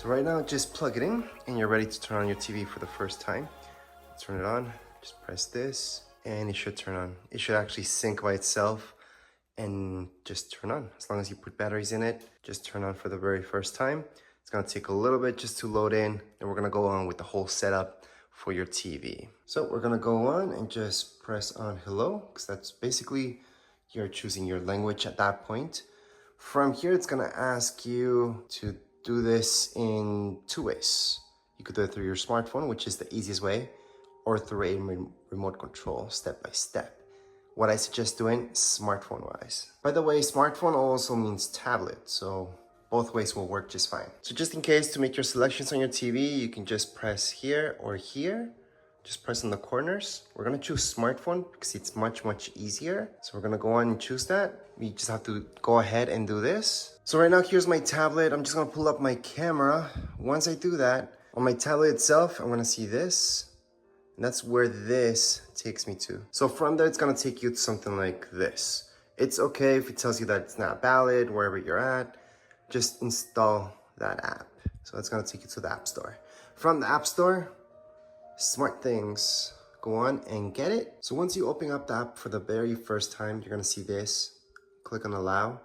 So right now, just plug it in and you're ready to turn on your TV for the first time. Turn it on, just press this and it should turn on. It should actually sync by itself and just turn on. As long as you put batteries in it, just turn on for the very first time. It's gonna take a little bit just to load in, and we're gonna go on with the whole setup for your TV. So we're gonna go on and just press on hello, because that's basically you're choosing your language at that point. From here, it's gonna ask you to do this in two ways. You could do it through your smartphone, which is the easiest way, or through a remote control, step by step. What I suggest doing smartphone wise. By the way, smartphone also means tablet, so both ways will work just fine. So just in case, to make your selections on your TV, you can just press here or here. Just press on the corners. We're gonna choose smartphone because it's much easier. So we're gonna go on and choose that. We just have to go ahead and do this. So right now, here's my tablet. I'm just gonna pull up my camera. Once I do that, on my tablet itself, I'm gonna see this. And that's where this takes me to. So from there, it's gonna take you to something like this. It's okay if it tells you that it's not valid wherever you're at. Just install that app. So it's gonna take you to the App Store. From the App Store, smart things, go on and get it. So once you open up the app for the very first time, you're gonna see this. Click on allow,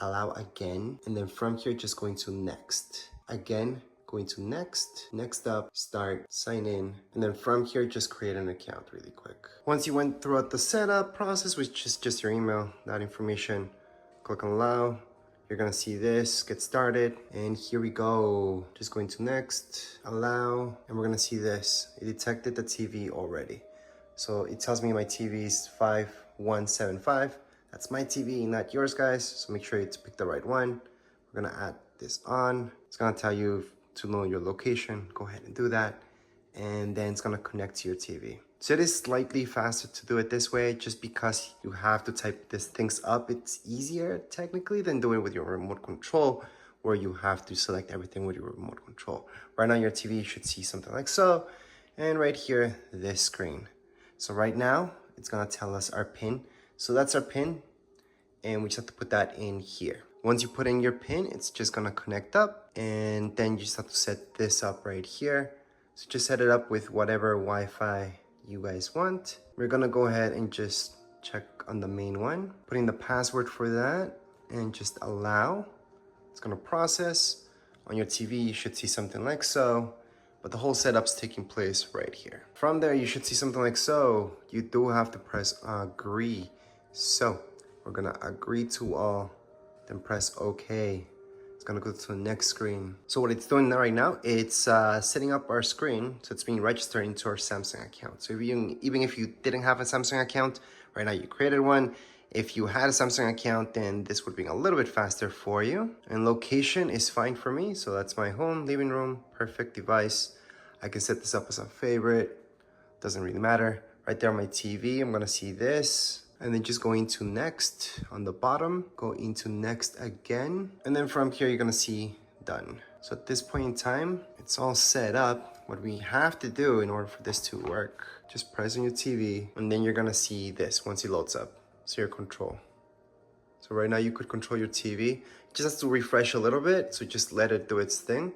allow again. And then from here, just going to next. Again, going to next, next up, start, sign in, and then from here, just create an account really quick. Once you went throughout the setup process, which is just your email, that information, click on allow, you're gonna see this, get started, and here we go. Just going to next, allow, and we're gonna see this. It detected the TV already. So it tells me my TV is 5175. That's my TV, not yours, guys. So make sure you pick the right one. We're gonna add this on. It's gonna tell you to know your location, go ahead and do that. And then it's gonna connect to your TV. So it is slightly faster to do it this way just because you have to type these things up. It's easier technically than doing it with your remote control where you have to select everything with your remote control. Right now your TV should see something like so. And right here, this screen. So right now it's gonna tell us our PIN. So that's our PIN and we just have to put that in here. Once you put in your PIN, it's just gonna connect up and then you just have to set this up right here. So just set it up with whatever Wi-Fi you guys want. We're gonna go ahead and just check on the main one, putting the password for that and just allow. It's gonna process. On your TV, you should see something like so, but the whole setup's taking place right here. From there, you should see something like so. You do have to press agree. So we're gonna agree to all. Then press OK. It's gonna go to the next screen. So what it's doing right now, it's setting up our screen. So it's being registered into our Samsung account. So even if you didn't have a Samsung account, right now you created one. If you had a Samsung account, then this would be a little bit faster for you. And location is fine for me. So that's my home, living room, perfect device. I can set this up as a favorite. Doesn't really matter. Right there on my TV, I'm gonna see this. And then just go into next on the bottom, go into next again. And then from here, you're gonna see done. So at this point in time, it's all set up. What we have to do in order for this to work, just press on your TV and then you're gonna see this once it loads up. So your control. So right now you could control your TV. It just has to refresh a little bit. So just let it do its thing.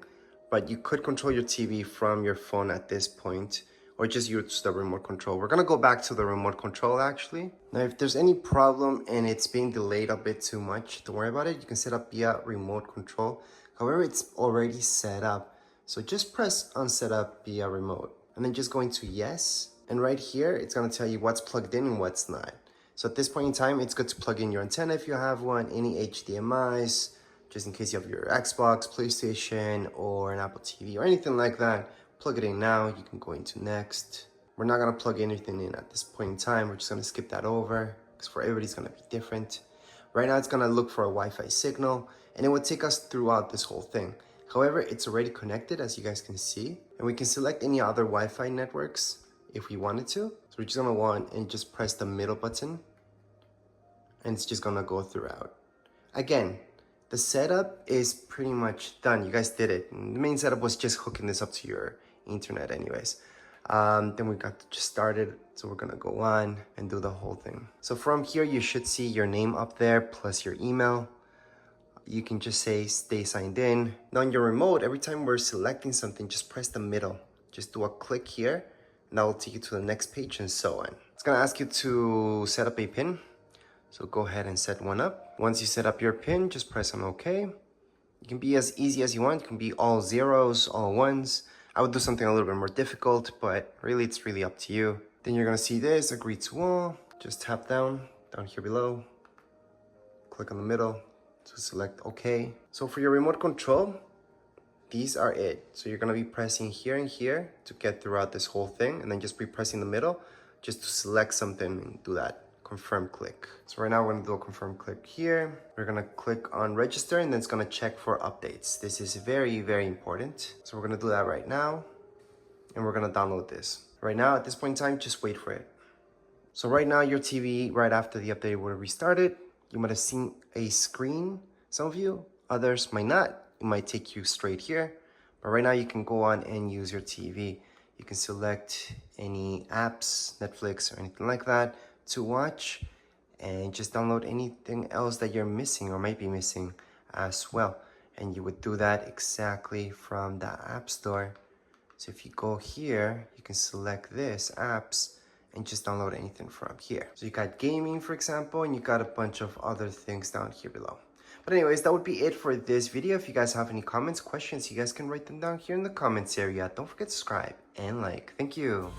But you could control your TV from your phone at this point, or just use the remote control. We're gonna go back to the remote control actually. Now, if there's any problem and it's being delayed a bit too much, don't worry about it. You can set up via remote control. However, it's already set up. So just press on set up via remote and then just go into yes. And right here, it's gonna tell you what's plugged in and what's not. So at this point in time, it's good to plug in your antenna if you have one, any HDMIs, just in case you have your Xbox, PlayStation, or an Apple TV or anything like that. Plug it in now. You can go into next. We're not gonna plug anything in at this point in time. We're just gonna skip that over because for everybody's gonna be different. Right now it's gonna look for a Wi-Fi signal and it would take us throughout this whole thing. However, it's already connected as you guys can see, and we can select any other Wi-Fi networks if we wanted to. So we're just gonna want and just press the middle button and it's just gonna go throughout. Again, the setup is pretty much done. You guys did it. And the main setup was just hooking this up to your internet anyways. Then we got just started. So we're gonna go on and do the whole thing. So from here, you should see your name up there plus your email. you can just say stay signed in. Now on your remote, every time we're selecting something, just press the middle. Just do a click here, and that will take you to the next page and so on. It's gonna ask you to set up a pin. So go ahead and set one up. Once you set up your pin, just press on OK. It can be as easy as you want. It can be all zeros, all ones. I would do something a little bit more difficult, but really, it's really up to you. Then you're gonna see this, agree to all. Just tap down here below. Click on the middle to select OK. So for your remote control, these are it. So you're gonna be pressing here and here to get throughout this whole thing, and then just be pressing the middle just to select something and do that. Confirm click. So right now we're gonna do a confirm click here. We're gonna click on register, and then it's gonna check for updates. This is very, very important. So we're gonna do that right now, and we're gonna download this. Right now, at this point in time, just wait for it. So right now your TV, right after the update would have restarted, you might have seen a screen, some of you, others might not. It might take you straight here, but right now you can go on and use your TV. You can select any apps, Netflix or anything like that to watch, and just download anything else that you're missing or might be missing as well. And you would do that exactly from the App Store. So if you go here, you can select this, apps, and just download anything from here. So you got gaming, for example, and you got a bunch of other things down here below. But anyways, that would be it for this video. If you guys have any comments, questions, you guys can write them down here in the comments area. Don't forget to subscribe and like. Thank you.